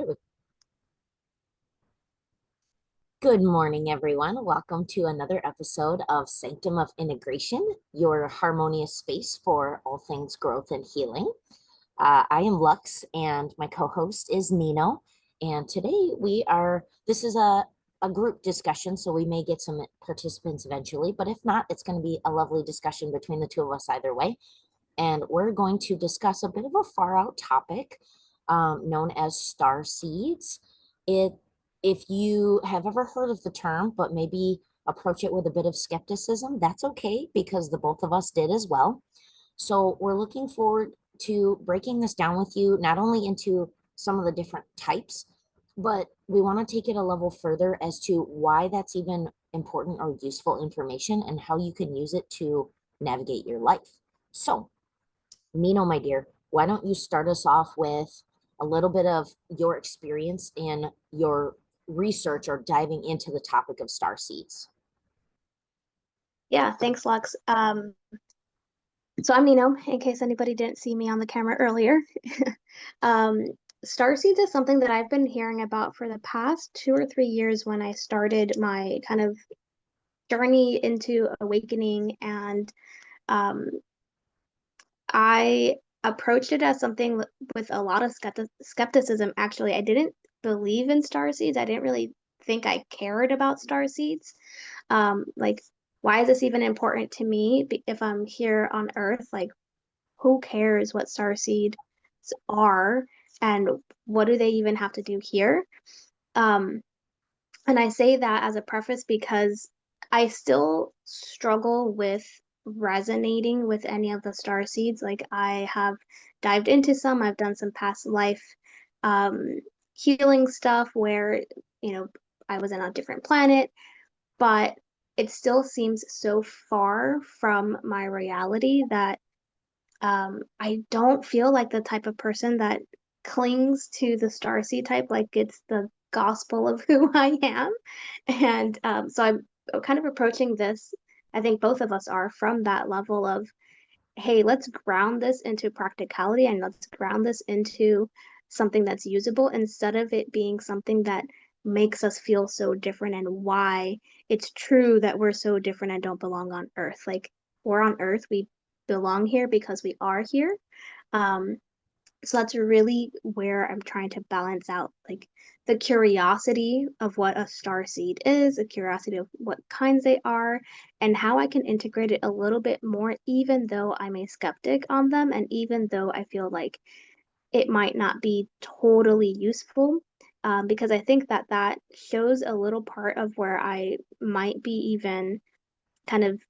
There we Good morning, everyone. Welcome to another episode of Sanctum of Integration, your harmonious space for all things growth and healing. I am Lux, and my co-host is Nino. And today this is a group discussion, so we may get some participants eventually, but if not, it's going to be a lovely discussion between the two of us either way. And we're going to discuss a bit of a far out topic known as star seeds. It, if you have ever heard of the term, but maybe approach it with a bit of skepticism, that's okay because the both of us did as well. So we're looking forward to breaking this down with you, not only into some of the different types, but we want to take it a level further as to why that's even important or useful information and how you can use it to navigate your life. So, Nino, my dear, why don't you start us off with a little bit of your experience in your research or diving into the topic of star seeds? Yeah, thanks, Lux. So I'm Nino, in case anybody didn't see me on the camera earlier. Um, Starseeds is something that I've been hearing about for the past 2 or 3 years when I started my kind of journey into awakening, and um, I approached it as something with a lot of skepticism. Actually, I didn't believe in starseeds. I didn't really think I cared about starseeds. Like, why is this even important to me if I'm here on Earth? Like, who cares what starseeds are and what do they even have to do here? Um, and I say that as a preface because I still struggle with resonating with any of the star seeds. Like, I have dived into some, I've done some past life um, healing stuff where, you know, I was on a different planet, but it still seems so far from my reality that I don't feel like the type of person that clings to the starseed type like it's the gospel of who I am. And so I'm kind of approaching this, I think both of us are, from that level of, hey, let's ground this into practicality and let's ground this into something that's usable instead of it being something that makes us feel so different, and why it's true that we're so different and don't belong on Earth. Like, we're on Earth, we belong here because we are here. Um, so that's really where I'm trying to balance out, like, the curiosity of what a star seed is, a curiosity of what kinds they are, and how I can integrate it a little bit more, even though I'm a skeptic on them, and even though I feel like it might not be totally useful. Because I think that that shows a little part of where I might be even kind of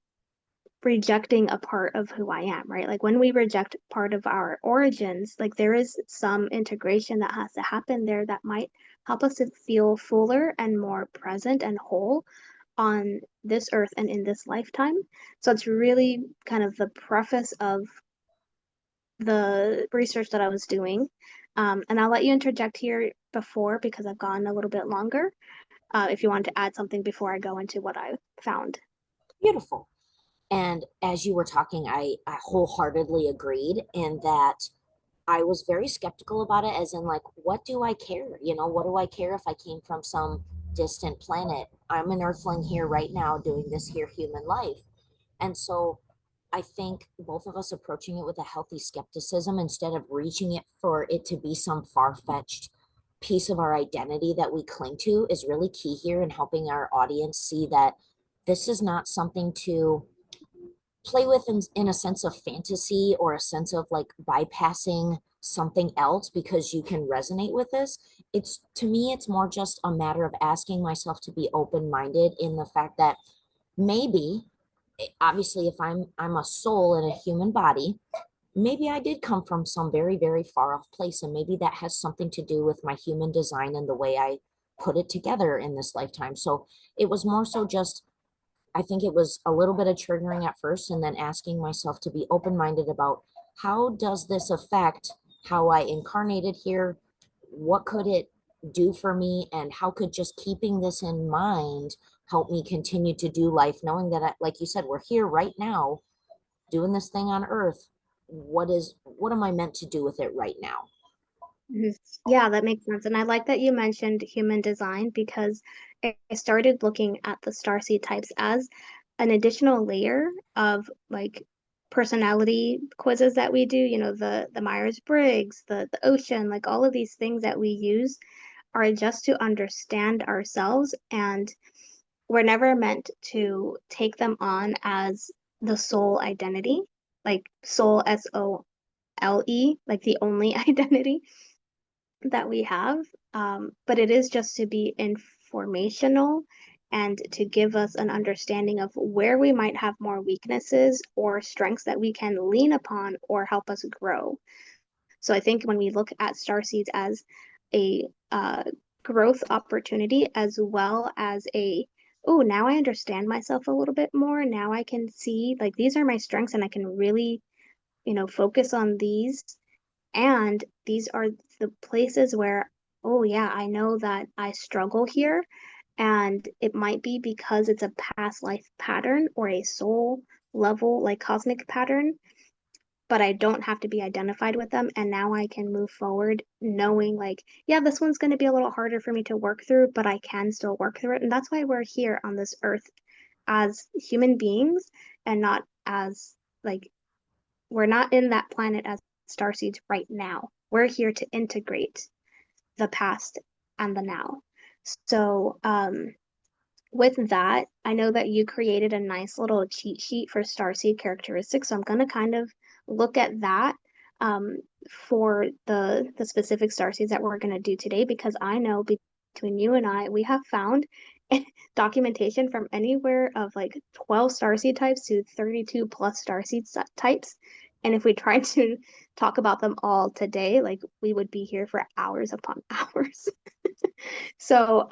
rejecting a part of who I am, right? Like, when we reject part of our origins, like, there is some integration that has to happen there that might help us to feel fuller and more present and whole on this earth and in this lifetime. So it's really kind of the preface of the research that I was doing. And I'll let you interject here before because I've gone a little bit longer. If you want to add something before I go into what I found. Beautiful. And as you were talking, I wholeheartedly agreed in that I was very skeptical about it, as in, like, what do I care? What do I care if I came from some distant planet? I'm an earthling here right now doing this here human life. And so I think both of us approaching it with a healthy skepticism instead of reaching it for it to be some far-fetched piece of our identity that we cling to is really key here in helping our audience see that this is not something to play with in a sense of fantasy or a sense of like bypassing something else because you can resonate with this. It's, to me, it's more just a matter of asking myself to be open-minded in the fact that maybe, obviously, if I'm a soul in a human body, maybe I did come from some very, very far off place, and maybe that has something to do with my human design and the way I put it together in this lifetime. So it was more so just, I think it was a little bit of triggering at first, and then asking myself to be open-minded about how does this affect how I incarnated here? What could it do for me? And how could just keeping this in mind help me continue to do life, knowing that, like you said, we're here right now doing this thing on Earth. What am I meant to do with it right now? Mhm. Yeah, that makes sense. And I like that you mentioned human design because I started looking at the starseed types as an additional layer of like personality quizzes that we do, you know, the Myers-Briggs, the ocean, like all of these things that we use are just to understand ourselves, and we're never meant to take them on as the sole identity, like soul SOLE, like the only identity that we have. But it is just to be informational and to give us an understanding of where we might have more weaknesses or strengths that we can lean upon or help us grow. So I think when we look at starseeds as a growth opportunity as well as a, oh, now I understand myself a little bit more. Now I can see like these are my strengths and I can really, you know, focus on these, and these are the places where, oh, yeah, I know that I struggle here. And it might be because it's a past life pattern or a soul level, like cosmic pattern, but I don't have to be identified with them. And now I can move forward knowing, like, yeah, this one's going to be a little harder for me to work through, but I can still work through it. And that's why we're here on this earth as human beings and not as like we're not in that planet as starseeds right now. We're here to integrate the past and the now. So, with that, I know that you created a nice little cheat sheet for starseed characteristics. So I'm going to kind of look at that um, for the specific starseeds that we're going to do today, because I know between you and I, we have found documentation from anywhere of like 12 starseed types to 32 plus starseed types. And if we tried to talk about them all today, like we would be here for hours upon hours. So,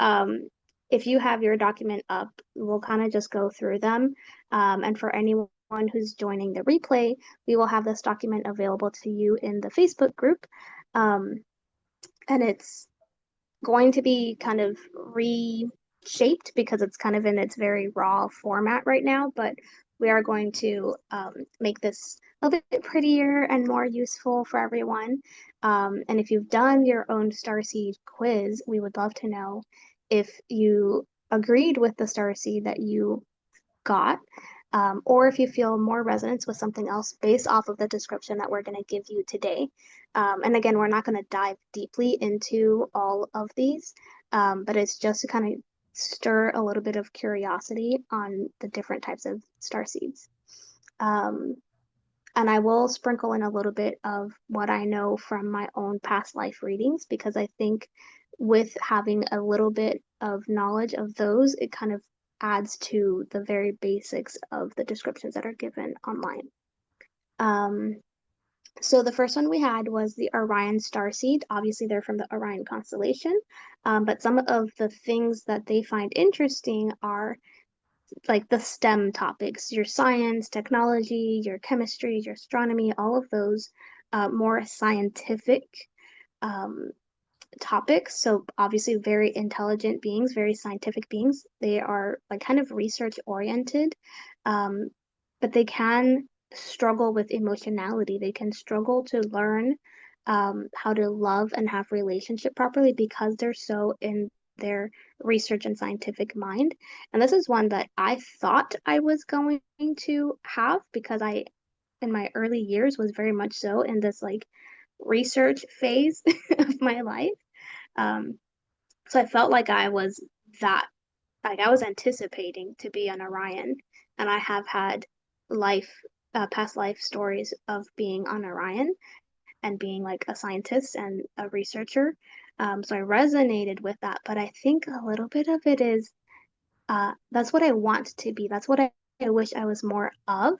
if you have your document up, we'll kind of just go through them. And for anyone who's joining the replay, we will have this document available to you in the Facebook group. Um, and it's going to be kind of reshaped because it's kind of in its very raw format right now, but we are going to make this a little bit prettier and more useful for everyone. And if you've done your own Starseed quiz, we would love to know if you agreed with the Starseed that you got, or if you feel more resonance with something else based off of the description that we're going to give you today. And again, we're not going to dive deeply into all of these, but it's just to kind of stir a little bit of curiosity on the different types of star seeds. Um, and I will sprinkle in a little bit of what I know from my own past life readings, because I think with having a little bit of knowledge of those, it kind of adds to the very basics of the descriptions that are given online. Um, so the first one we had was the Orion starseed. Obviously, they're from the Orion constellation, but some of the things that they find interesting are like the STEM topics, your science, technology, your chemistry, your astronomy, all of those more scientific um, topics. So obviously very intelligent beings, very scientific beings. They are like kind of research oriented, um, but they can struggle with emotionality. They can struggle to learn how to love and have relationship properly because they're so in their research and scientific mind. And this is one that I thought I was going to have because I, in my early years, was very much so in this like research phase of my life. Um, so I felt like I was that, like I was anticipating to be an Orion, and I have had life, past life stories of being on Orion and being like a scientist and a researcher. So I resonated with that, but I think a little bit of it is that's what I want to be. That's what I wish I was more of.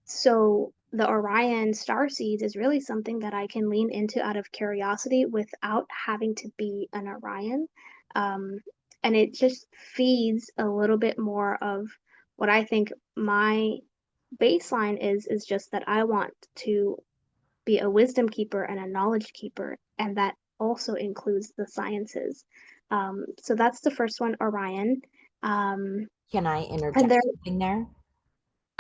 So the Orion star seeds is really something that I can lean into out of curiosity without having to be an Orion. Um, and it just feeds a little bit more of what I think my baseline is just that I want to be a wisdom keeper and a knowledge keeper, and that also includes the sciences. So that's the first one, Orion. Um, Can I and interject there, something there?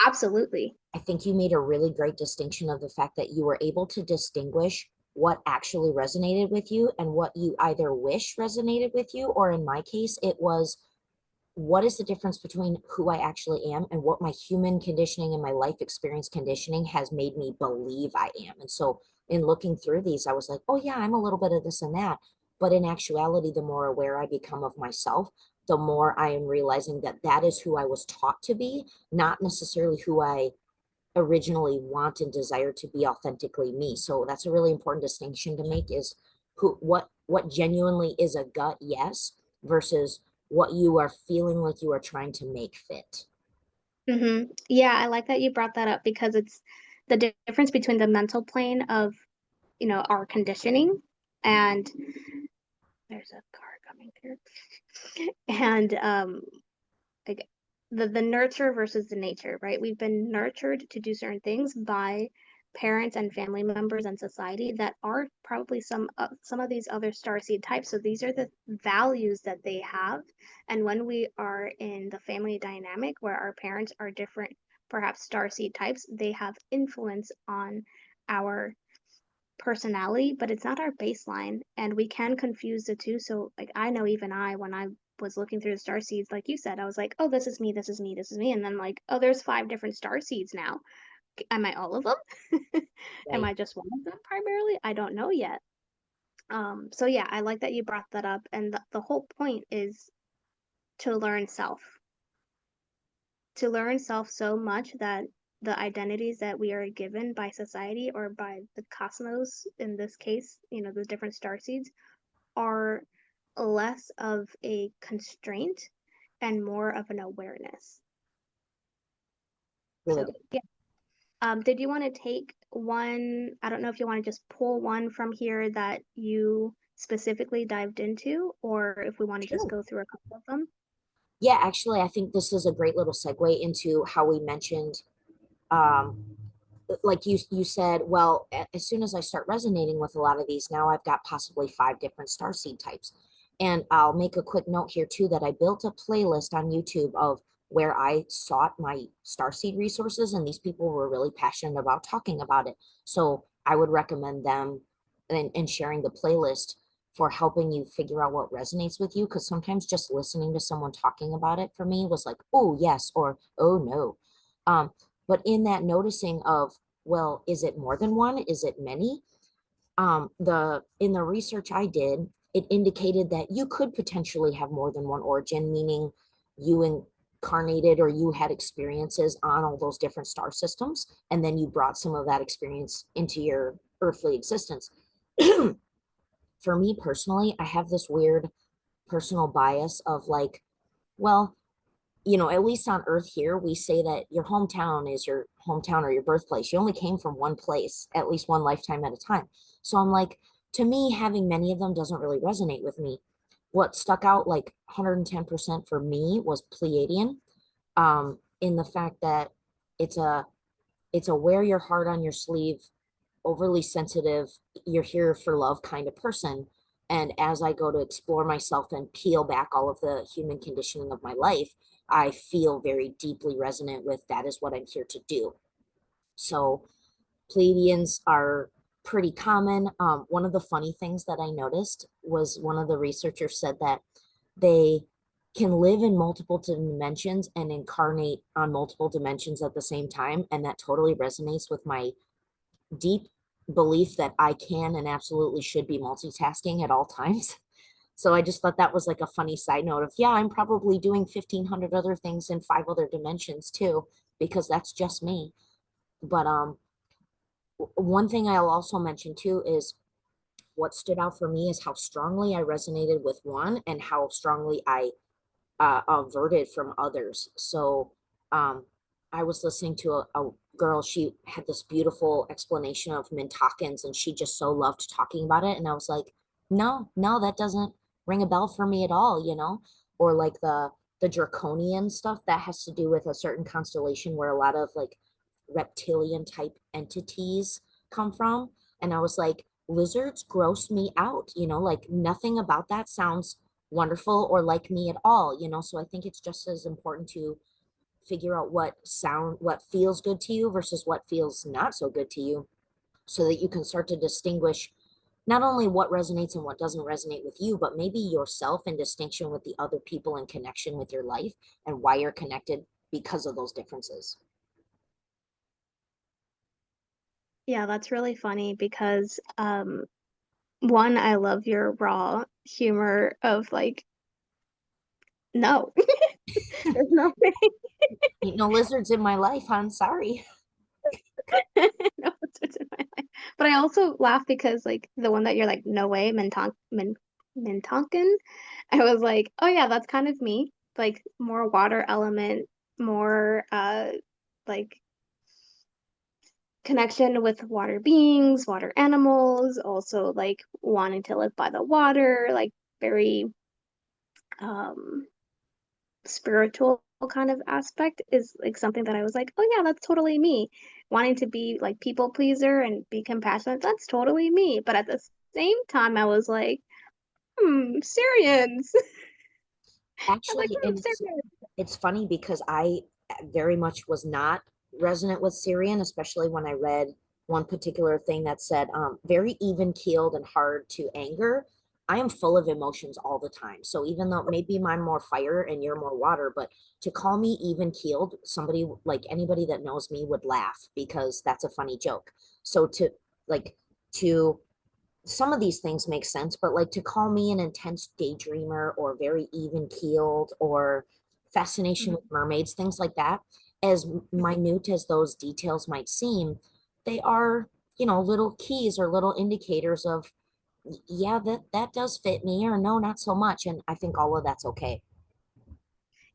absolutely. I think you made a really great distinction of the fact that you were able to distinguish what actually resonated with you and what you either wish resonated with you, or in my case, it was what is the difference between who I actually am and what my human conditioning and my life experience conditioning has made me believe I am. And so in looking through these, I was like, oh yeah, I'm a little bit of this and that. But in actuality, the more aware I become of myself, the more I am realizing that that is who I was taught to be, not necessarily who I originally want and desire to be authentically me. So that's a really important distinction to make, is what genuinely is a gut yes versus what you are feeling like you are trying to make fit. Yeah, I like that you brought that up because it's the difference between the mental plane of, our conditioning and there's a car coming through. And like the nurture versus the nature, right? We've been nurtured to do certain things by parents and family members and society that are probably some of these other starseed types. So these are the values that they have. And when we are in the family dynamic where our parents are different, perhaps starseed types, they have influence on our personality, but it's not our baseline. And we can confuse the two. So, like, I know even when I was looking through the star seeds, like you said, I was like, oh, this is me, this is me, this is me. And then, like, oh, there's 5 different star seeds now. Am I all of them? Am Right. I just one of them primarily? I don't know yet. So yeah, I like that you brought that up. And the whole point is to learn self, to learn self so much that the identities that we are given by society or by the cosmos, in this case, the different star seeds, are less of a constraint and more of an awareness. Really So, good. yeah. Did you want to take one? I don't know if you want to just pull one from here that you specifically dived into, or if we want to just Sure. go through a couple of them. Yeah, actually, I think this is a great little segue into how we mentioned um, like you said, well, as soon as I start resonating with a lot of these, now I've got possibly 5 different starseed types. And I'll make a quick note here too that I built a playlist on YouTube of where I sought my starseed resources, and these people were really passionate about talking about it. So I would recommend them and sharing the playlist for helping you figure out what resonates with you. Because sometimes just listening to someone talking about it for me was like, oh yes, or oh no. But in that noticing of, well, is it more than one? Is it many? The in the research I did, it indicated that you could potentially have more than one origin, meaning you incarnated or you had experiences on all those different star systems, and then you brought some of that experience into your earthly existence. For me personally, I have this weird personal bias of like, well, at least on earth here, we say that your hometown is your hometown or your birthplace. You only came from one place, at least one lifetime at a time. So I'm like, to me, having many of them doesn't really resonate with me. What stuck out like 110% for me was Pleiadian, in the fact that it's a it's a wear your heart on your sleeve, overly sensitive, you're here for love kind of person. And as I go to explore myself and peel back all of the human conditioning of my life, I feel very deeply resonant with that is what I'm here to do. So Pleiadians are pretty common. One of the funny things that I noticed was one of the researchers said that they can live in multiple dimensions and incarnate on multiple dimensions at the same time. And that totally resonates with my deep belief that I can and absolutely should be multitasking at all times. So I just thought that was like a funny side note of, yeah, I'm probably doing 1,500 other things in 5 other dimensions too, because that's just me. But one thing I'll also mention too is what stood out for me is how strongly I resonated with one and how strongly I averted from others. So um, I was listening to a girl. She had this beautiful explanation of Mintakins, and she just so loved talking about it. And I was like, no, no, that doesn't ring a bell for me at all. Or like the draconian stuff that has to do with a certain constellation where a lot of like reptilian type entities come from. And I was like, lizards gross me out, like nothing about that sounds wonderful or like me at all. So I think it's just as important to figure out what feels good to you versus what feels not so good to you, so that you can start to distinguish not only what resonates and what doesn't resonate with you, but maybe yourself in distinction with the other people in connection with your life and why you're connected because of those differences. Yeah, that's really funny because one, I love your raw humor of like, no, there's no Ain't no lizards in my life, I'm sorry. no what's in my life. But I also laugh because like the one that you're like, no way, Mintonkin. I was like, oh yeah, that's kind of me. Like more water element, more like connection with water beings, water animals, also like wanting to live by the water, like very um spiritual kind of aspect is like something that I was like, oh yeah, that's totally me. Wanting to be like people pleaser and be compassionate, that's totally me. But at the same time, I was like, Syrians. I was like, Actually, and Syrians. it's funny because I very much was not resonant with Syrian, especially when I read one particular thing that said very even keeled and hard to anger. I am full of emotions all the time. So even though maybe I'm more fire and you're more water, but to call me even keeled, somebody like anybody that knows me would laugh because that's a funny joke. So like to some of these things make sense, but like to call me an intense daydreamer or very even keeled or fascination with Mhm. mermaids, things like that, as minute as those details might seem, they are, little keys or little indicators of, yeah, that does fit me, or no, not so much. And I think all of that's okay.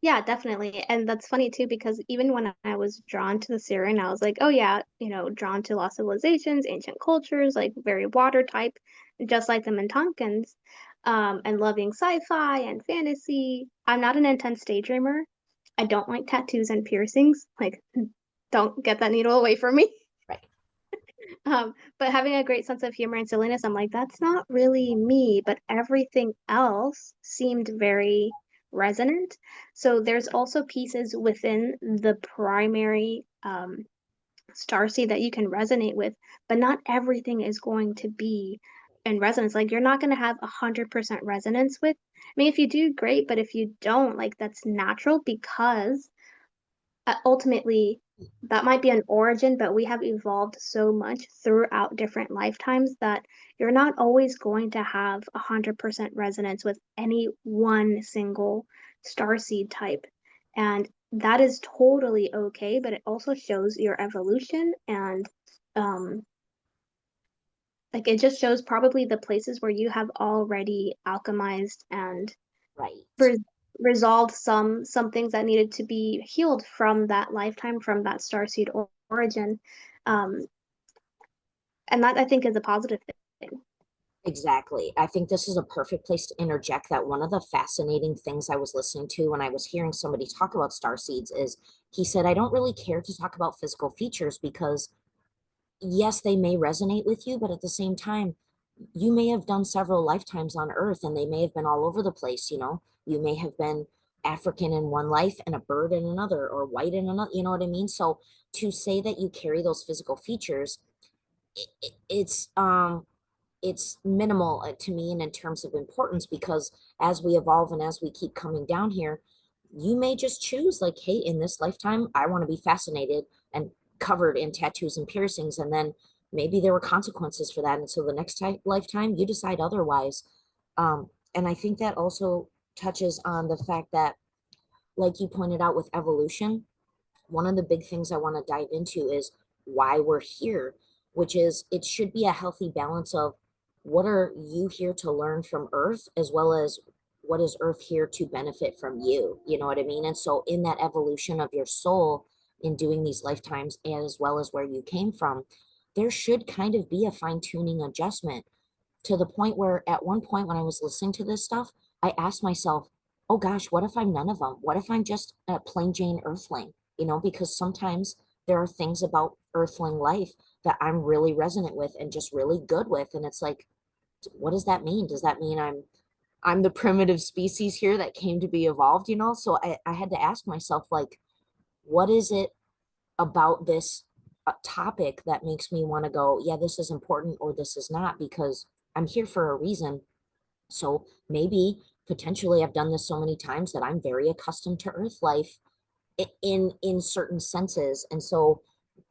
Yeah, definitely. And that's funny too, because even when I was drawn to the Syrian, I was like, oh yeah, drawn to lost civilizations, ancient cultures, like very water type, just like the Mintonkins, and loving sci-fi and fantasy. I'm not an intense daydreamer. I don't like tattoos and piercings. Like, don't get that needle away from me. Right. But having a great sense of humor and silliness, I'm like, that's not really me, but everything else seemed very resonant. So there's also pieces within the primary starseed that you can resonate with, but not everything is going to be in resonance. Like you're not going to have 100% resonance with. I mean, if you do, great, but if you don't, like that's natural because ultimately that might be an origin, but we have evolved so much throughout different lifetimes that you're not always going to have 100% resonance with any one single starseed type. And that is totally okay, but it also shows your evolution and um, like it just shows probably the places where you have already alchemized and Right. re resolved some things that needed to be healed from that lifetime, from that starseed origin. Um, and that I think is a positive thing. Exactly. I think this is a perfect place to interject that one of the fascinating things I was listening to when I was hearing somebody talk about star seeds is he said, I don't really care to talk about physical features because, yes, they may resonate with you, but at the same time, you may have done several lifetimes on Earth and they may have been all over the place. You may have been African in one life and a bird in another, or white in another, you know what I mean? So to say that you carry those physical features, it's minimal to me and in terms of importance because as we evolve and as we keep coming down here, you may just choose like, hey, in this lifetime, I want to be fascinated and covered in tattoos and piercings. And then maybe there were consequences for that. And so the next lifetime, you decide otherwise. And I think that also touches on the fact that, like you pointed out with evolution, one of the big things I want to dive into is why we're here, which is it should be a healthy balance of what are you here to learn from Earth, as well as what is Earth here to benefit from you. You know what I mean? And so, in that evolution of your soul in doing these lifetimes, as well as where you came from, there should kind of be a fine tuning adjustment to the point where at one point when I was listening to this stuff, I asked myself, oh gosh, what if I'm none of them? What if I'm just a plain Jane Earthling? Because sometimes there are things about Earthling life that I'm really resonant with and just really good with. And it's like, what does that mean? Does that mean I'm the primitive species here that came to be evolved? So I had to ask myself, like, what is it about this topic that makes me want to go, yeah, this is important or this is not? Because I'm here for a reason. So maybe potentially I've done this so many times that I'm very accustomed to Earth life in certain senses. And so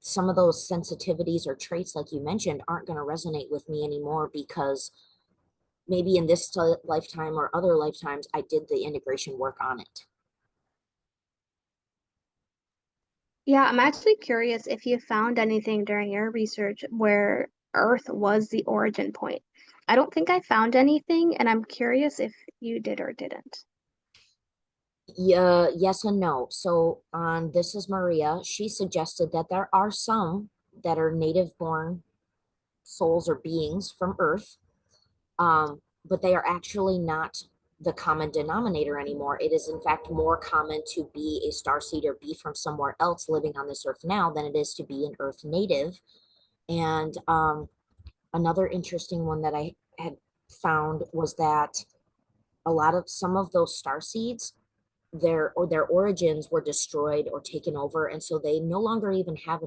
some of those sensitivities or traits, like you mentioned, aren't going to resonate with me anymore because maybe in this lifetime or other lifetimes, I did the integration work on it. Yeah, I'm actually curious if you found anything during your research where Earth was the origin point. I don't think I found anything, and I'm curious if you did or didn't. Yeah, yes and no. So on This Is Maria, she suggested that there are some that are native born souls or beings from Earth, but they are actually not the common denominator anymore. It is, in fact, more common to be a starseed or be from somewhere else living on this Earth now than it is to be an Earth native. And another interesting one that I had found was that a lot of some of those star seeds, their origins were destroyed or taken over, and so they no longer even have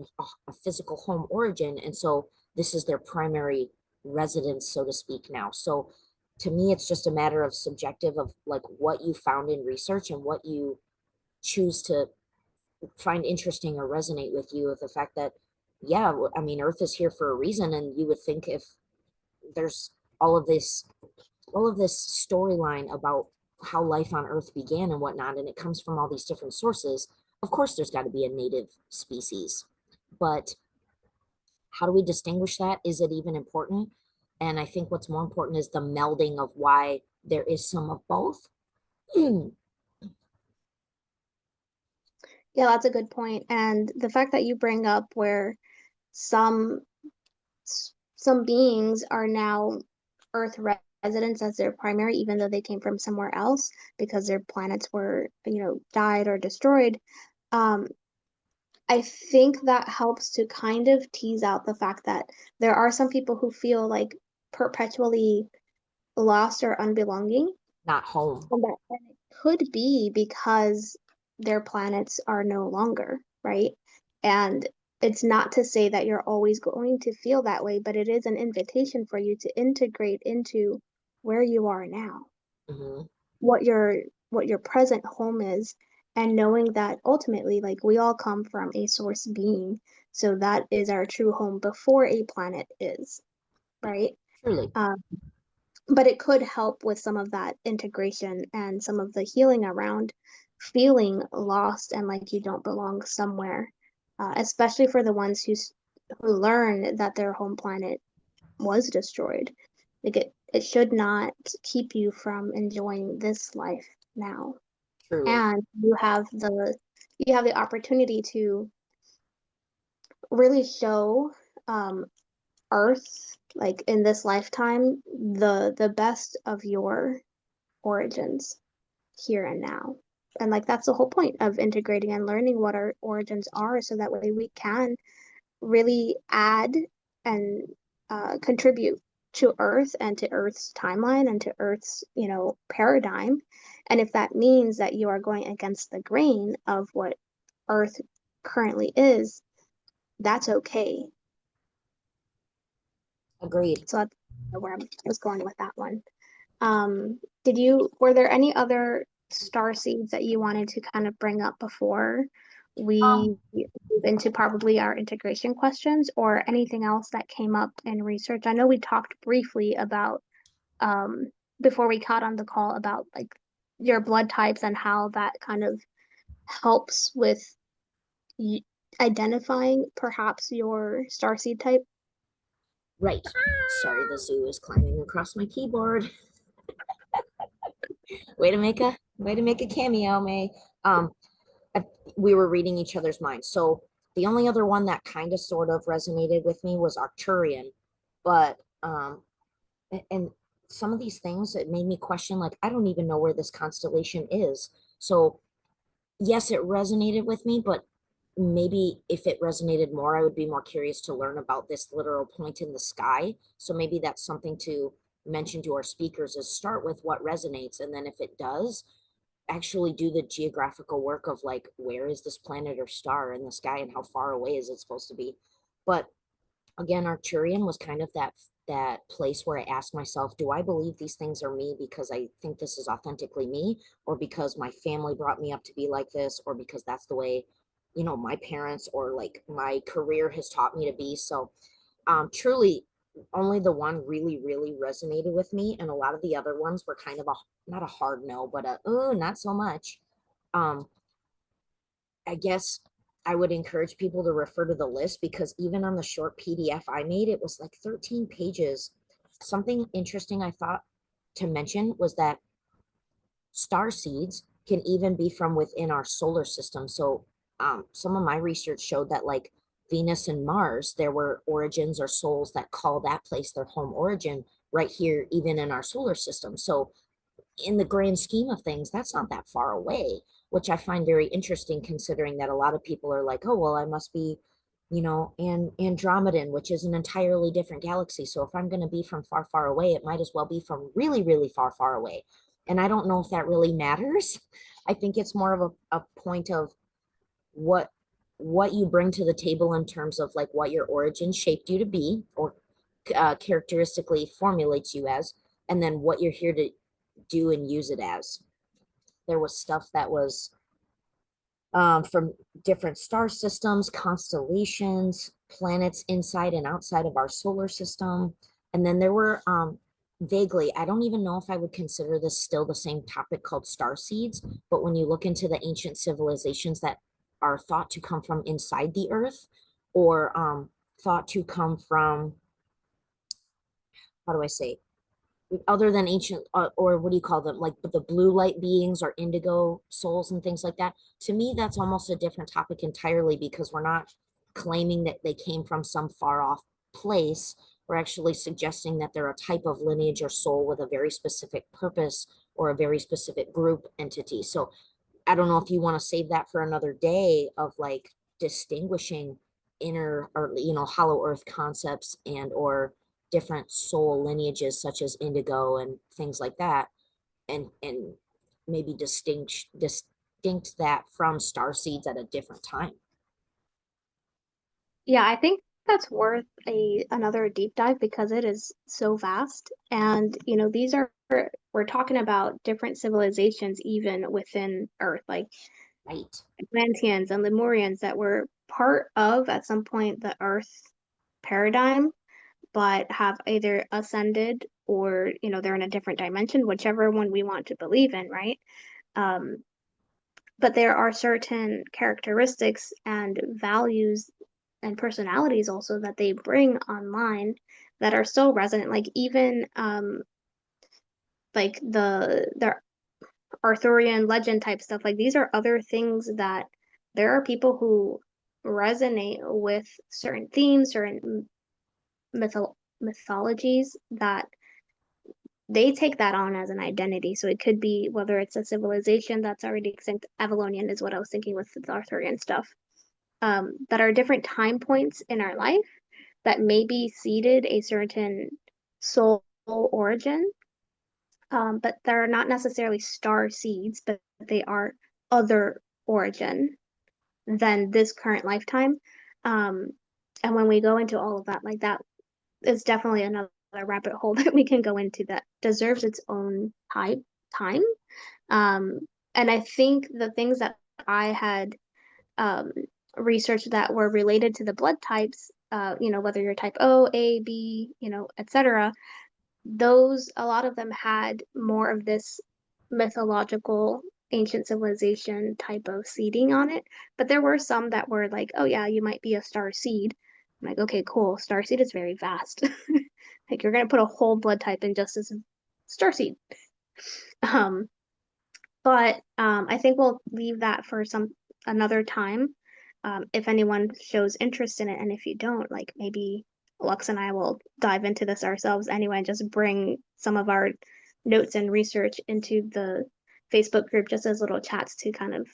a physical home origin, and so this is their primary residence, so to speak, now. So to me, it's just a matter of subjective of like what you found in research and what you choose to find interesting or resonate with you, with the fact that, yeah, I mean, Earth is here for a reason, and you would think if there's all of this all of this storyline about how life on Earth began and whatnot, and it comes from all these different sources. Of course, there's got to be a native species, but how do we distinguish that? Is it even important? And I think what's more important is the melding of why there is some of both. Yeah, that's a good point. And the fact that you bring up where some some beings are now Earth residents as their primary, even though they came from somewhere else because their planets were, died or destroyed. Um, I think that helps to kind of tease out the fact that there are some people who feel like perpetually lost or unbelonging. Not home. And it could be because their planets are no longer, right? And it's not to say that you're always going to feel that way, but it is an invitation for you to integrate into where you are now, Hmm. what your what your present home is, and knowing that ultimately, like we all come from a source being, so that is our true home before a planet is, right? Truly. Um, but it could help with some of that integration and some of the healing around feeling lost and like you don't belong somewhere, especially for the ones who learn that their home planet was destroyed. Like it should not keep you from enjoying this life now. Truly. And you have the opportunity to really show um, Earth, like in this lifetime, the best of your origins here and now. And like that's the whole point of integrating and learning what our origins are so that way we can really add and contribute to Earth and to Earth's timeline and to Earth's, paradigm. And if that means that you are going against the grain of what Earth currently is, that's okay. Agreed. So that's where I was going with that one. Were there any other star seeds that you wanted to kind of bring up before Um, we move into probably our integration questions or anything else that came up in research? I know we talked briefly about before we caught on the call about like your blood types and how that kind of helps with y identifying perhaps your star seed type. right. Sorry, the zoo is climbing across my keyboard. Way to make a cameo, May. Um, we were reading each other's minds. So the only other one that kind of sort of resonated with me was Arcturian, but and some of these things, it made me question, like, I don't even know where this constellation is. So yes, it resonated with me, but maybe if it resonated more, I would be more curious to learn about this literal point in the sky. So maybe that's something to mention to our speakers, is start with what resonates, and then if it does, actually do the geographical work of like, where is this planet or star in the sky and how far away is it supposed to be. But again, Arcturian was kind of that that place where I ask myself, do I believe these things are me because I think this is authentically me, or because my family brought me up to be like this, or because that's the way, my parents or like my career has taught me to be. So truly only the one really, really resonated with me. And a lot of the other ones were kind of not a hard no, but oh, not so much. Um, I guess I would encourage people to refer to the list because even on the short PDF I made, it was like 13 pages. Something interesting I thought to mention was that star seeds can even be from within our solar system. So, some of my research showed that, like Venus and Mars, there were origins or souls that call that place their home origin right here, even in our solar system. So, in the grand scheme of things, that's not that far away, which I find very interesting considering that a lot of people are like, oh, well, I must be, Andromedan, which is an entirely different galaxy. So if I'm going to be from far, far away, it might as well be from really, really far, far away. And I don't know if that really matters. I think it's more of a point of what what you bring to the table in terms of like what your origin shaped you to be or characteristically formulates you as, and then what you're here to do and use it as. There was stuff that was from different star systems, constellations, planets inside and outside of our solar system. And then there were vaguely, I don't even know if I would consider this still the same topic called star seeds, but when you look into the ancient civilizations that are thought to come from inside the earth or thought to come from, how do I say, other than ancient or what do you call them, like the blue light beings or indigo souls and things like that, to me that's almost a different topic entirely because we're not claiming that they came from some far off place. We're actually suggesting that they're a type of lineage or soul with a very specific purpose or a very specific group entity. So I don't know if you want to save that for another day of like distinguishing inner or hollow earth concepts and or different soul lineages such as indigo and things like that, and maybe distinct that from star seeds at a different time. Yeah, I think that's worth a another deep dive because it is so vast. And, these are we're talking about different civilizations even within Earth, like Right. Atlanteans and Lemurians that were part of at some point the Earth paradigm, but have either ascended or, they're in a different dimension, whichever one we want to believe in, right? Um, but there are certain characteristics and values and personalities also that they bring online that are still resonant. Like even like the Arthurian legend type stuff. Like these are other things that there are people who resonate with certain themes, certain mythologies that they take that on as an identity. So it could be whether it's a civilization that's already extinct. Avalonian is what I was thinking with the Arthurian stuff. That are different time points in our life that maybe seeded a certain soul origin, but they're not necessarily star seeds, but they are other origin than this current lifetime. Um, and when we go into all of that, like that is definitely another rabbit hole that we can go into that deserves its own time. Um, and I think the things that I had um, research that were related to the blood types, whether you're type O, A, B, etc., those, a lot of them had more of this mythological ancient civilization type of seeding on it. But there were some that were like, oh, yeah, you might be a star seed. I'm like, okay, cool. Star seed is very vast. Like, you're going to put a whole blood type in just as star seed. Um, but I think we'll leave that for some another time. If anyone shows interest in it, and if you don't, like maybe Lux and I will dive into this ourselves anyway, and just bring some of our notes and research into the Facebook group just as little chats to kind of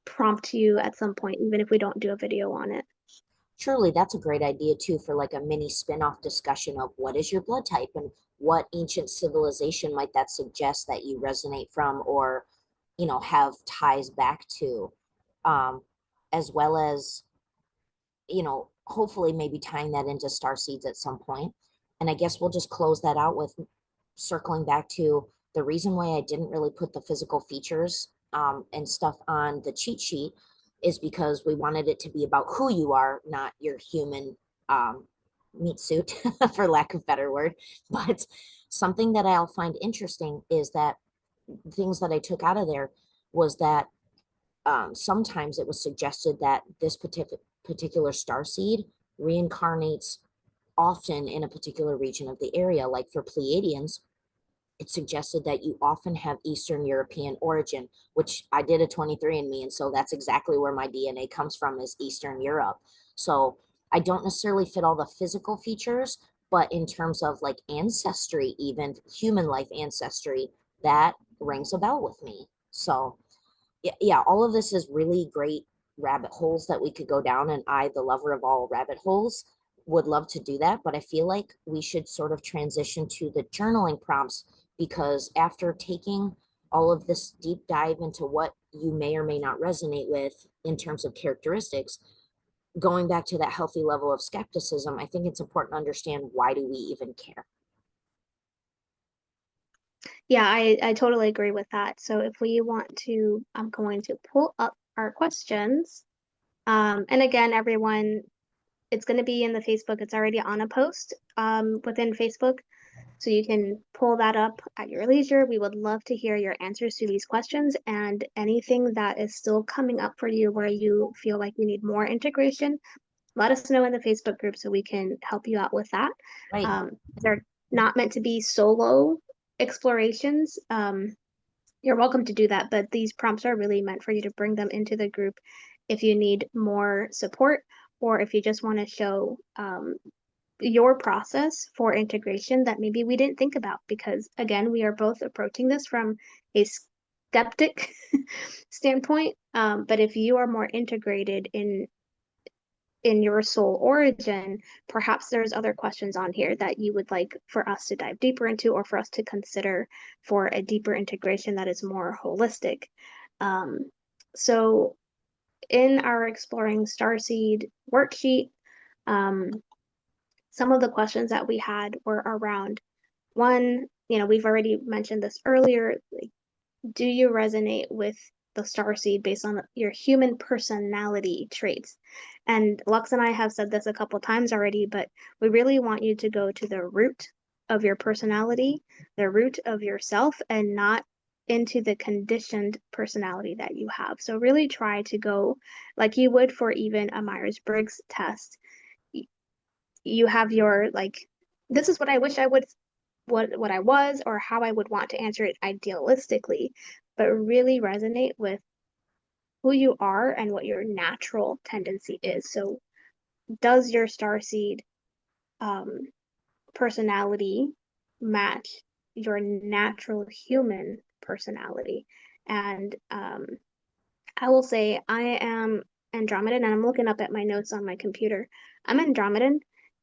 prompt you at some point, even if we don't do a video on it. Truly, that's a great idea too for like a mini spin-off discussion of what is your blood type and what ancient civilization might that suggest that you resonate from or, have ties back to, um, as well as, hopefully maybe tying that into star seeds at some point. And I guess we'll just close that out with circling back to the reason why I didn't really put the physical features and stuff on the cheat sheet is because we wanted it to be about who you are, not your human um, meat suit, for lack of better word. But something that I'll find interesting is that things that I took out of there was that sometimes it was suggested that this particular star seed reincarnates often in a particular region of the area. Like for Pleiadians, it suggested that you often have Eastern European origin, which I did a 23andMe, and so that's exactly where my DNA comes from, is Eastern Europe. So I don't necessarily fit all the physical features, but in terms of like ancestry, even human life ancestry, that rings a bell with me. So yeah, all of this is really great rabbit holes that we could go down. And I, the lover of all rabbit holes, would love to do that. But I feel like we should sort of transition to the journaling prompts because after taking all of this deep dive into what you may or may not resonate with in terms of characteristics, going back to that healthy level of skepticism, I think it's important to understand, why do we even care? Yeah, I totally agree with that. So if we want to, I'm going to pull up our questions. And again, everyone, it's going to be in the Facebook. It's already on a post within Facebook. So you can pull that up at your leisure. We would love to hear your answers to these questions and anything that is still coming up for you where you feel like you need more integration. Let us know in the Facebook group so we can help you out with that. Right. They're not meant to be solo explorations. You're welcome to do that, but these prompts are really meant for you to bring them into the group if you need more support or if you just want to show your process for integration that maybe we didn't think about because again we are both approaching this from a skeptic standpoint, but if you are more integrated in your soul origin, perhaps there's other questions on here that you would like for us to dive deeper into or for us to consider for a deeper integration that is more holistic. So in our exploring starseed worksheet, um, some of the questions that we had were around one, we've already mentioned this earlier, like, do you resonate with the starseed based on your human personality traits? And Lux and I have said this a couple times already, but we really want you to go to the root of your personality, the root of yourself, and not into the conditioned personality that you have. So really try to go like you would for even a Myers-Briggs test. You have your like, this is what I wish I would what I was or how I would want to answer it idealistically, but really resonate with who you are and what your natural tendency is. So does your starseed um, personality match your natural human personality? And I will say I am Andromedan, and I'm looking up at my notes on my computer. I'm Andromedan,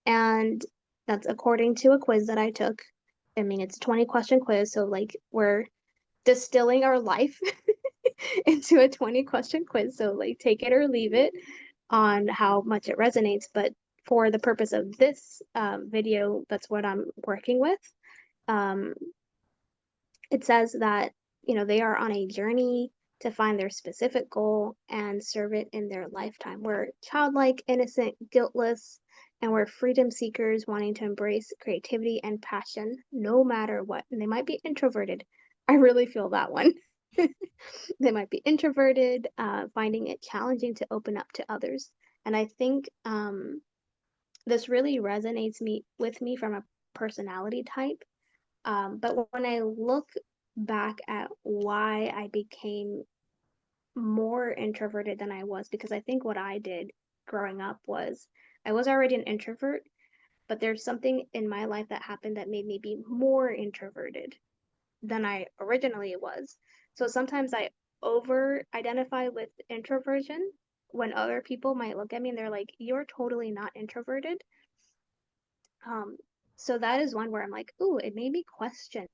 and that's according to a quiz that I took. I mean, it's a 20-question quiz, so like we're distilling our life into a 20-question quiz. So like take it or leave it on how much it resonates. But for the purpose of this video, that's what I'm working with. Um, it says that, they are on a journey to find their specific goal and serve it in their lifetime. We're childlike, innocent, guiltless, and we're freedom seekers wanting to embrace creativity and passion no matter what. And they might be introverted. I really feel that one. They might be introverted, finding it challenging to open up to others. And I think this really resonates with me from a personality type. But when I look back at why I became more introverted than I was, because I think what I did growing up was I was already an introvert, but there's something in my life that happened that made me be more introverted than I originally was. So sometimes I over identify with introversion when other people might look at me and they're like, you're totally not introverted. Um, so that is one where I'm like, ooh, it made me question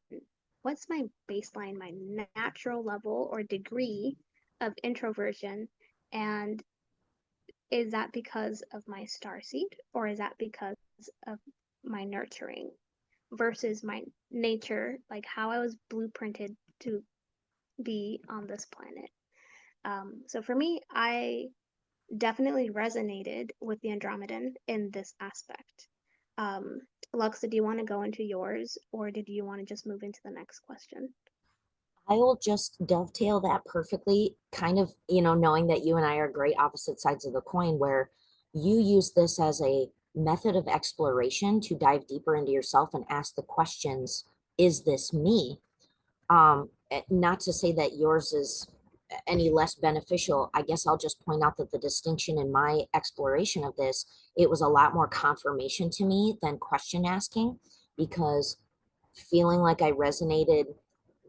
what's my baseline, my natural level or degree of introversion, and is that because of my star seed or is that because of my nurturing? versus my nature, like how I was blueprinted to be on this planet. So for me, I definitely resonated with the Andromedan in this aspect. Um, Lux, did you want to go into yours, or did you want to just move into the next question? I will just dovetail that perfectly, kind of, knowing that you and I are great opposite sides of the coin, where you use this as a method of exploration to dive deeper into yourself and ask the questions, is this me? Not to say that yours is any less beneficial. I guess I'll just point out that the distinction in my exploration of this, it was a lot more confirmation to me than question asking, because feeling like I resonated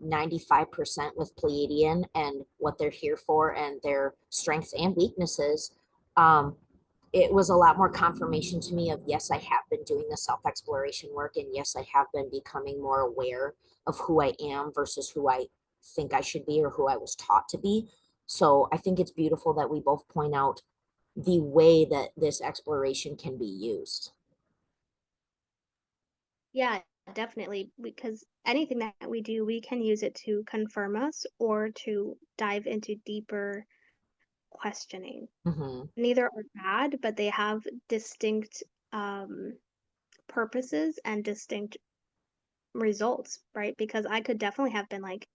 95% with Pleiadian and what they're here for and their strengths and weaknesses. Um, it was a lot more confirmation to me of, yes, I have been doing the self exploration work, and yes, I have been becoming more aware of who I am versus who I think I should be or who I was taught to be. So I think it's beautiful that we both point out the way that this exploration can be used. Yeah, definitely, because anything that we do, we can use it to confirm us or to dive into deeper questioning. Mm-hmm. Neither are bad, but they have distinct purposes and distinct results, right? Because I could definitely have been like,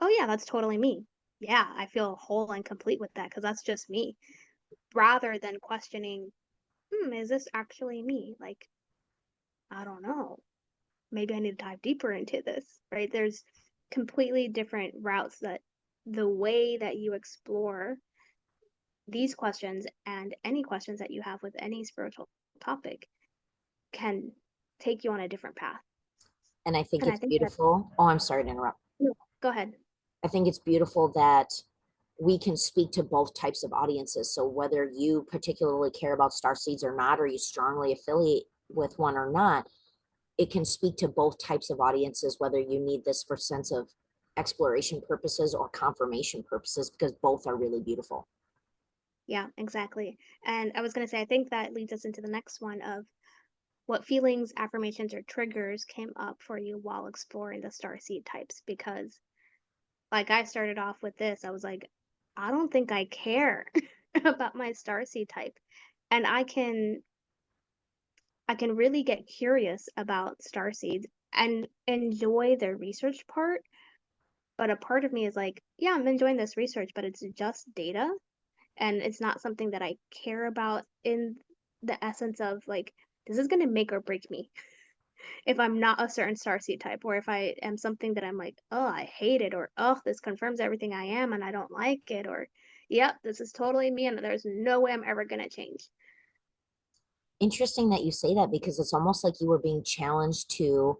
oh, yeah, that's totally me. Yeah, I feel whole and complete with that because that's just me, rather than questioning, is this actually me? Like, I don't know. Maybe I need to dive deeper into this, right? There's completely different routes that the way that you explore these questions and any questions that you have with any spiritual topic can take you on a different path. And I think And I it's think that, beautiful. Oh, I'm sorry to interrupt. no, go ahead. I think it's beautiful that we can speak to both types of audiences. So whether you particularly care about star seeds or not, or you strongly affiliate with one or not, it can speak to both types of audiences, whether you need this for sense of exploration purposes or confirmation purposes, because both are really beautiful. Yeah, exactly. And I was going to say, I think that leads us into the next one of what feelings, affirmations, or triggers came up for you while exploring the star seed types. Because, like, I started off with this, I was like, I don't think I care about my star seed type. And I can really get curious about star seeds and enjoy the research part. But a part of me is like, yeah, I'm enjoying this research, but it's just data and it's not something that I care about in the essence of like, this is going to make or break me if I'm not a certain starseed type, or if I am something that I'm like, oh, I hate it, or oh, this confirms everything I am and I don't like it, or yep, this is totally me and there's no way I'm ever going to change. Interesting that you say that, because it's almost like you were being challenged to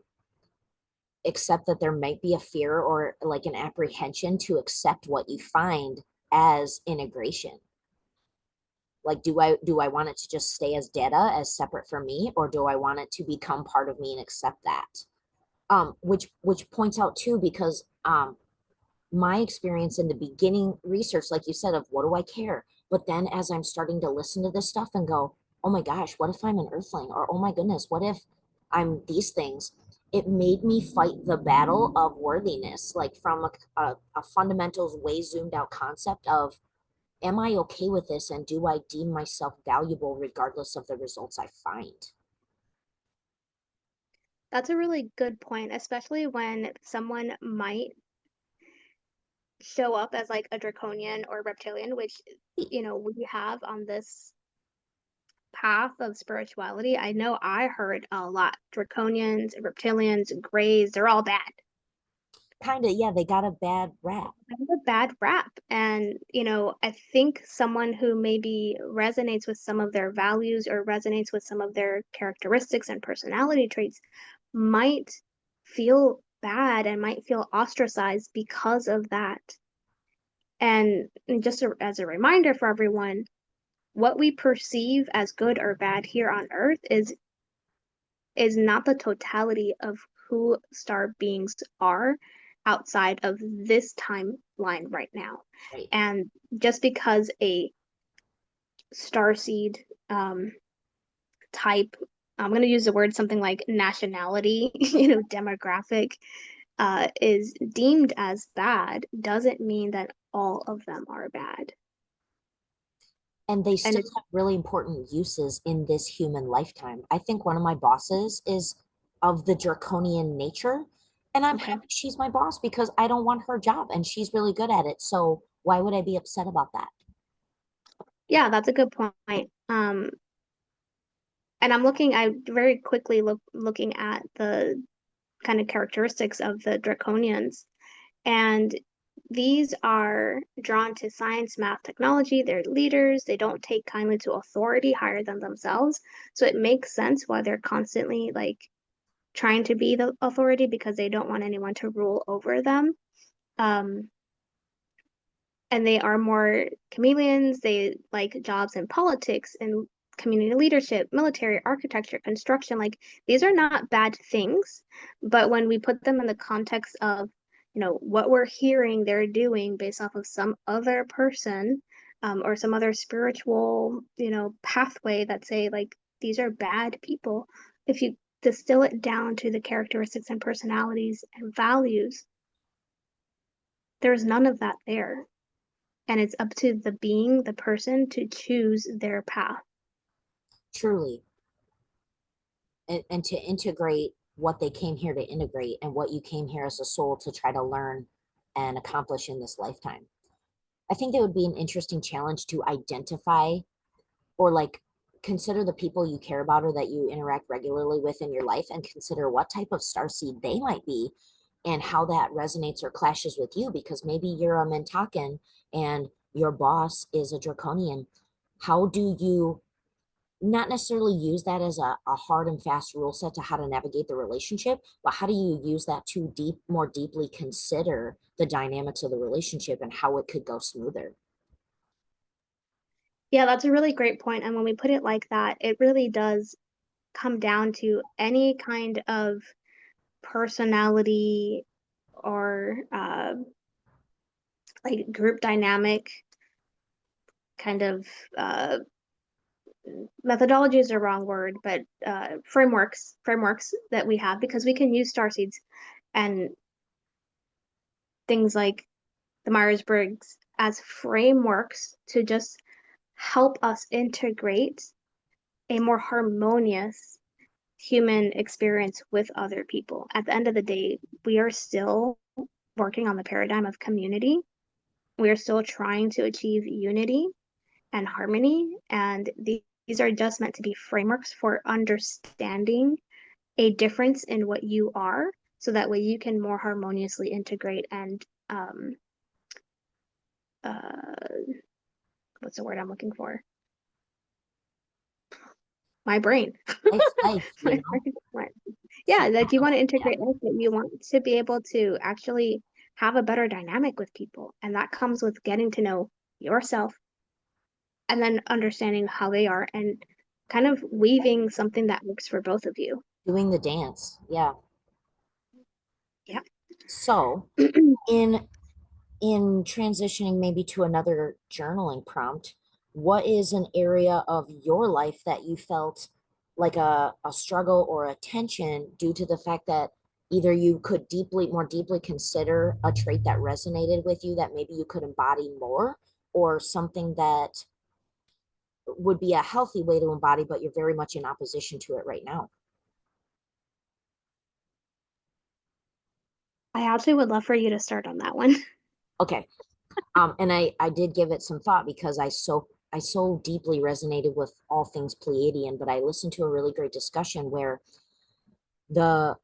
accept that there might be a fear or like an apprehension to accept what you find as integration. Like, do I want it to just stay as data, as separate from me, or do I want it to become part of me and accept that? Which points out too, because my experience in the beginning research, like you said, of what do I care, but then as I'm starting to listen to this stuff and go, oh my gosh, what if I'm an earthling, or oh my goodness, what if I'm these things, it made me fight the battle of worthiness, like from a fundamentals way zoomed out concept of, am I okay with this, and do I deem myself valuable regardless of the results I find? That's a really good point, especially when someone might show up as like a draconian or reptilian, which we have on this path of spirituality. I know I heard a lot. Draconians, reptilians, grays, they're all bad. Kind of, yeah, they got a bad rap. They have a bad rap. And, I think someone who maybe resonates with some of their values or resonates with some of their characteristics and personality traits might feel bad and might feel ostracized because of that. And just as a reminder for everyone, what we perceive as good or bad here on Earth is not the totality of who star beings are outside of this timeline right now. Right. And just because a starseed type I'm going to use the word something like nationality, demographic, is deemed as bad, doesn't mean that all of them are bad. And they And still have really important uses in this human lifetime. I think one of my bosses is of the draconian nature, and I'm okay, happy she's my boss because I don't want her job and she's really good at it. So why would I be upset about that? yeah, that's a good point. And I very quickly looking at the kind of characteristics of the draconians. And these are drawn to science, math, technology. They're leaders. They don't take kindly to authority higher than themselves. So it makes sense why they're constantly like trying to be the authority because they don't want anyone to rule over them. Um, and they are more chameleons. They like jobs in politics and community leadership, military, architecture, construction. Like these are not bad things, but when we put them in the context of, what we're hearing they're doing based off of some other person, or some other spiritual, pathway that say like these are bad people. If you distill it down to the characteristics and personalities and values, there's none of that there, and it's up to the person to choose their path. Truly. And to integrate what they came here to integrate and what you came here as a soul to try to learn and accomplish in this lifetime. I think that would be an interesting challenge to identify or like consider the people you care about or that you interact regularly with in your life and consider what type of starseed they might be and how that resonates or clashes with you because maybe you're a Mentakan and your boss is a draconian. How do you not necessarily use that as a hard and fast rule set to how to navigate the relationship, but how do you use that to more deeply consider the dynamics of the relationship and how it could go smoother? Yeah, that's a really great point. And when we put it like that, it really does come down to any kind of personality or like group dynamic kind of uh, methodology is a wrong word, but frameworks that we have because we can use starseeds and things like the Myers-Briggs as frameworks to just help us integrate a more harmonious human experience with other people. At the end of the day, we are still working on the paradigm of community. We are still trying to achieve unity and harmony. And these are just meant to be frameworks for understanding a difference in what you are, so that way you can more harmoniously integrate and uh, what's the word I'm looking for? My brain. It's life, My you know? brain went. So Yeah, like you want to yeah, integrate life, but you want to be able to actually have a better dynamic with people. And that comes with getting to know yourself and then understanding how they are and kind of weaving something that works for both of you. doing the dance. Yeah. Yeah. So in transitioning maybe to another journaling prompt, what is an area of your life that you felt like a struggle or a tension due to the fact that either you could more deeply consider a trait that resonated with you that maybe you could embody more, or something that would be a healthy way to embody, but you're very much in opposition to it right now? I actually would love for you to start on that one. Okay. And I did give it some thought because I so deeply resonated with all things Pleiadian, but I listened to a really great discussion where the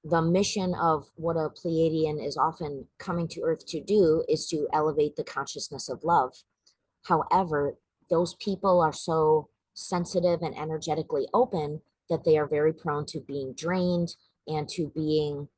mission of what a Pleiadian is often coming to Earth to do is to elevate the consciousness of love. However, those people are so sensitive and energetically open that they are very prone to being drained and to being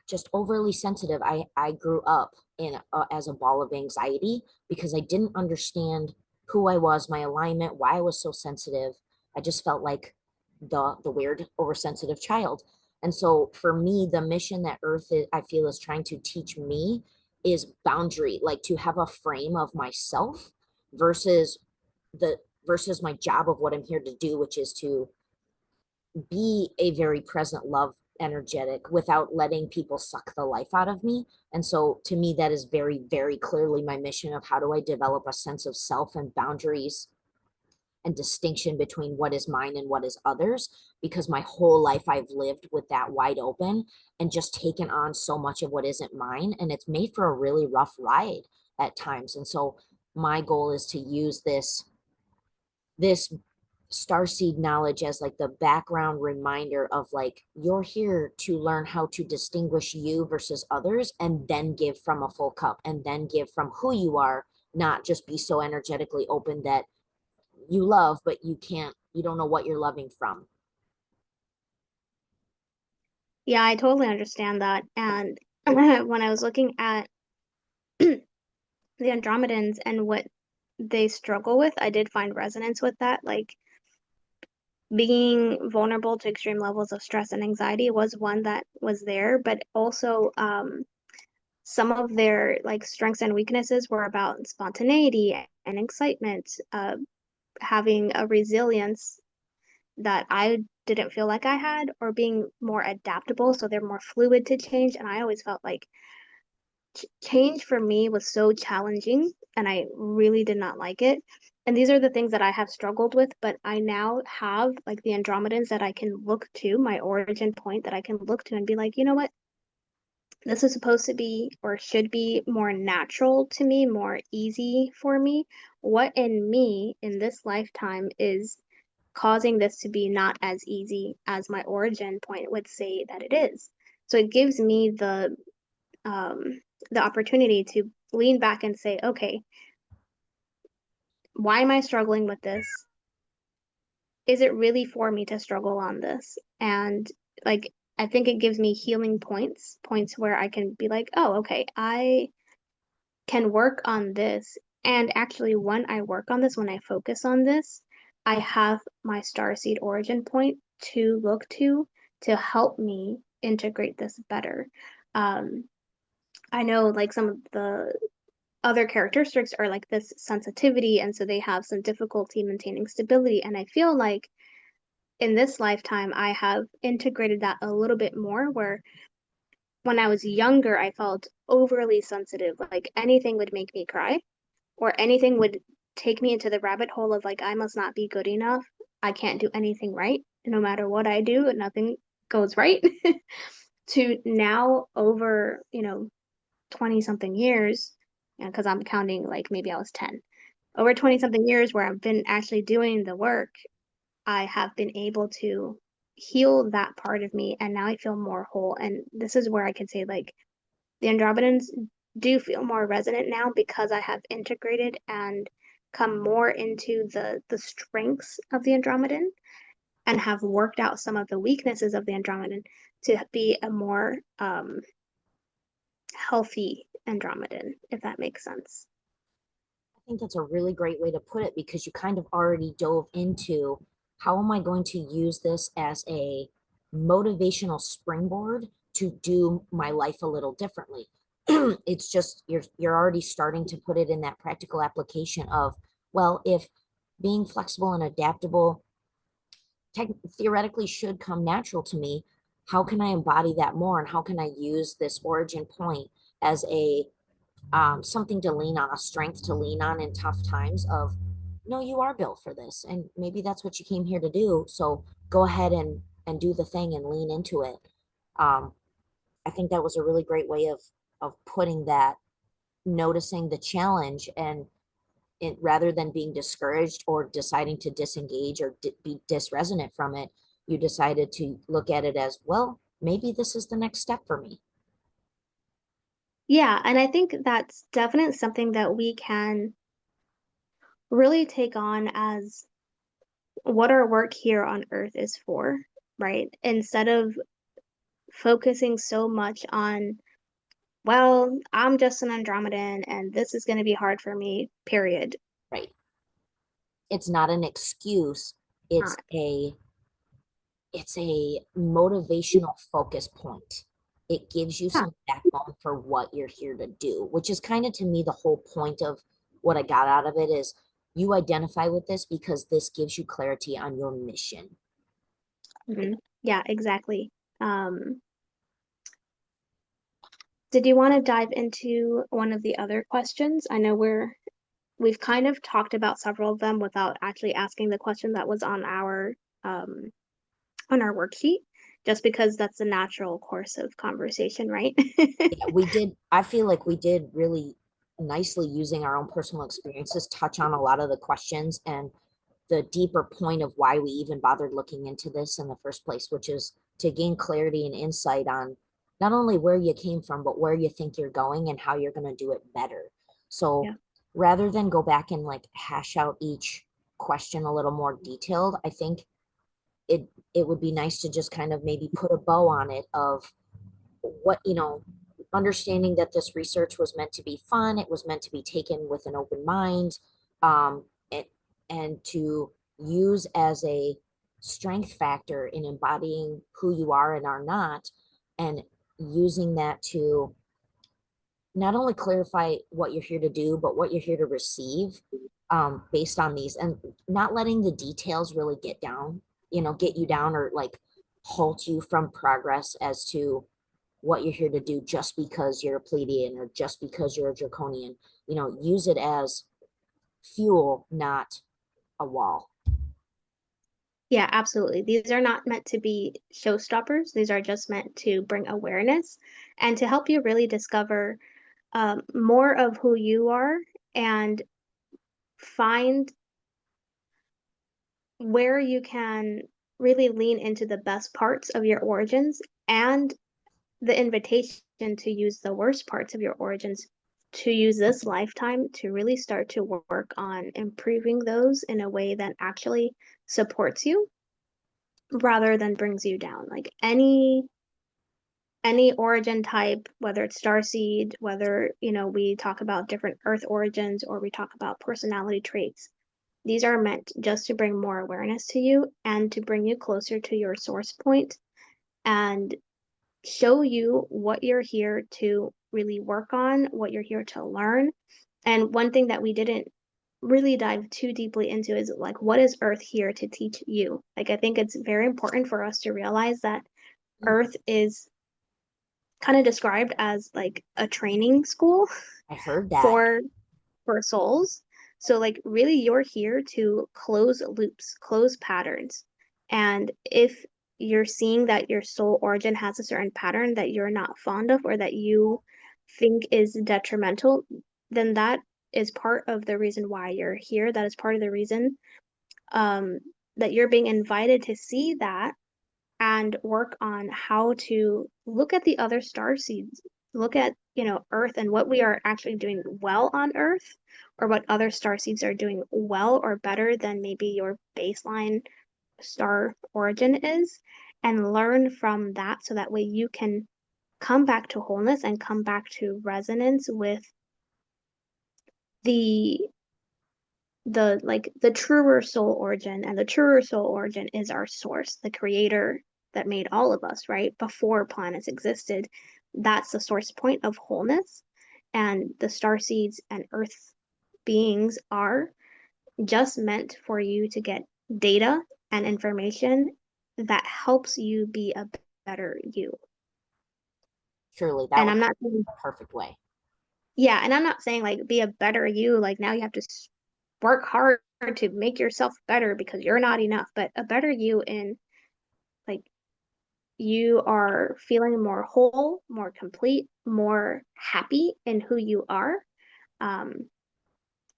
just overly sensitive. I grew up in as a ball of anxiety because I didn't understand who I was, my alignment, why I was so sensitive. I just felt like the weird oversensitive child. And so for me, the mission that Earth is, I feel is trying to teach me is boundary, like to have a frame of myself versus the versus my job of what I'm here to do, which is to be a very present love energetic without letting people suck the life out of me. And so to me, that is very, very clearly my mission of how do I develop a sense of self and boundaries and distinction between what is mine and what is others, because my whole life I've lived with that wide open and just taken on so much of what isn't mine, and it's made for a really rough ride at times. And so my goal is to use this starseed knowledge as like the background reminder of like you're here to learn how to distinguish you versus others, and then give from a full cup, and then give from who you are, not just be so energetically open that you love but you don't know what you're loving from. Yeah, I totally understand that. And when I was looking at the Andromedans and what they struggle with, I did find resonance with that. Like being vulnerable to extreme levels of stress and anxiety was one that was there, but also some of their like strengths and weaknesses were about spontaneity and excitement, having a resilience that I didn't feel like I had, or being more adaptable. So they're more fluid to change. And I always felt like change for me was so challenging and I really did not like it. And these are the things that I have struggled with, but I now have like the Andromedans that I can look to, my origin point that I can look to and be like, you know what? This is supposed to be or should be more natural to me, more easy for me. What in me in this lifetime is causing this to be not as easy as my origin point would say that it is? So it gives me um, the opportunity to lean back and say, okay, why am I struggling with this? Is it really for me to struggle on this? And like, I think it gives me healing points, points where I can be like, oh, okay, I can work on this. And actually, when I work on this, when I focus on this, I have my starseed origin point to look to help me integrate this better. Um, I know like some of the other characteristics are like this sensitivity, and so they have some difficulty maintaining stability. And I feel like in this lifetime, I have integrated that a little bit more, where when I was younger, I felt overly sensitive. Like anything would make me cry, or anything would take me into the rabbit hole of like, I must not be good enough. I can't do anything right. No matter what I do, nothing goes right. To now, over, 20 something years, because I'm counting like maybe I was 10, over 20 something years where I've been actually doing the work, I have been able to heal that part of me. And now I feel more whole. And this is where I can say, like, the Andromedans do feel more resonant now because I have integrated and come more into the strengths of the Andromedan and have worked out some of the weaknesses of the Andromedan to be a more healthy Andromedan, if that makes sense. I think that's a really great way to put it, because you kind of already dove into how am I going to use this as a motivational springboard to do my life a little differently. It's just you're already starting to put it in that practical application of, well, if being flexible and adaptable theoretically should come natural to me, how can I embody that more, and how can I use this origin point as a something to lean on, a strength to lean on in tough times of, no, you are built for this. And maybe that's what you came here to do. So go ahead and do the thing and lean into it. Um, I think that was a really great way of putting that, noticing the challenge, and it, rather than being discouraged or deciding to disengage or be disresonant from it, you decided to look at it as, well, maybe this is the next step for me. Yeah, and I think that's definitely something that we can really take on as what our work here on Earth is for, right? Instead of focusing so much on, well, I'm just an Andromedan and this is going to be hard for me, period. Right. It's not an excuse. It's Not. a motivational focus point. It gives you Yeah. some backbone for what you're here to do, which is kind of to me the whole point of what I got out of it is you identify with this because this gives you clarity on your mission. Mhm. Yeah, exactly. Um, did you want to dive into one of the other questions? I know we've kind of talked about several of them without actually asking the question that was um on our worksheet, just because that's the natural course of conversation, right? Yeah, we did. I feel like we did really nicely using our own personal experiences, touch on a lot of the questions and the deeper point of why we even bothered looking into this in the first place, which is to gain clarity and insight on not only where you came from, but where you think you're going and how you're going to do it better. So Yeah. rather than go back and like hash out each question a little more detailed, I think it would be nice to just kind of maybe put a bow on it of what, understanding that this research was meant to be fun, it was meant to be taken with an open mind, um, and, and to use as a strength factor in embodying who you are and are not, and using that to not only clarify what you're here to do, but what you're here to receive, based on these, and not letting the details really get you down or like halt you from progress as to what you're here to do just because you're a Pleiadian or just because you're a Draconian. Use it as fuel, not a wall. Yeah, absolutely. These are not meant to be showstoppers. These are just meant to bring awareness and to help you really discover more of who you are and find where you can really lean into the best parts of your origins and the invitation to use the worst parts of your origins to use this lifetime to really start to work on improving those in a way that actually supports you rather than brings you down. Like any origin type, whether it's starseed, whether, we talk about different earth origins or we talk about personality traits, these are meant just to bring more awareness to you and to bring you closer to your source point and show you what you're here to really work on, what you're here to learn. And one thing that we didn't really dive too deeply into is like, what is Earth here to teach you? Like, I think it's very important for us to realize that Earth is kind of described as like a training school I heard that. for souls. So like really you're here to close loops, close patterns. And if you're seeing that your soul origin has a certain pattern that you're not fond of or that you think is detrimental, then that is part of the reason why you're here. That is part of the reason um, that you're being invited to see that and work on how to look at the other star seeds, look at, Earth and what we are actually doing well on Earth, or what other star seeds are doing well or better than maybe your baseline star origin is, and learn from that so that way you can come back to wholeness and come back to resonance with the the truer soul origin, and the truer soul origin is our source, the creator that made all of us, right, before planets existed. That's the source point of wholeness, and the star seeds and earth beings are just meant for you to get data and information that helps you be a better you. Truly, that And was I'm not saying, the perfect way. yeah, and I'm not saying like be a better you, like now you have to work hard to make yourself better because you're not enough, but a better you in like you are feeling more whole, more complete, more happy in who you are, um,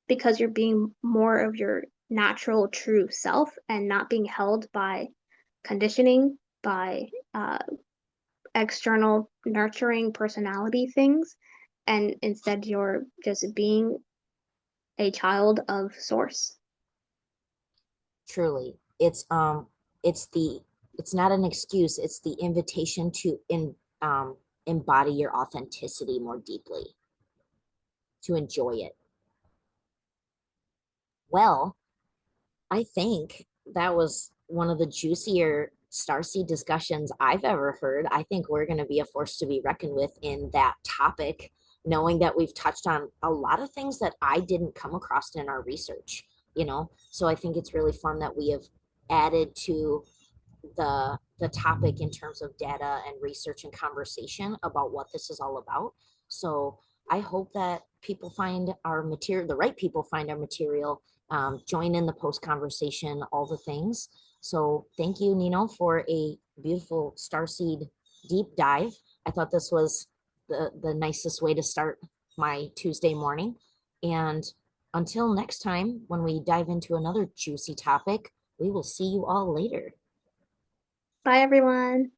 because you're being more of your natural, true self and not being held by conditioning, by external nurturing personality things. And instead, you're just being a child of source. Truly, it's the it's not an excuse, it's the invitation to embody your authenticity more deeply, to enjoy it. Well, I think that was one of the juicier starseed discussions I've ever heard. I think we're going to be a force to be reckoned with in that topic, knowing that we've touched on a lot of things that I didn't come across in our research. So I think it's really fun that we have added to the topic in terms of data and research and conversation about what this is all about. So I hope that people find our material, the right people find our material, join in the post conversation, all the things. So thank you, Nino, for a beautiful starseed deep dive. I thought this was the nicest way to start my Tuesday morning. And until next time, when we dive into another juicy topic, we will see you all later. Bye, everyone.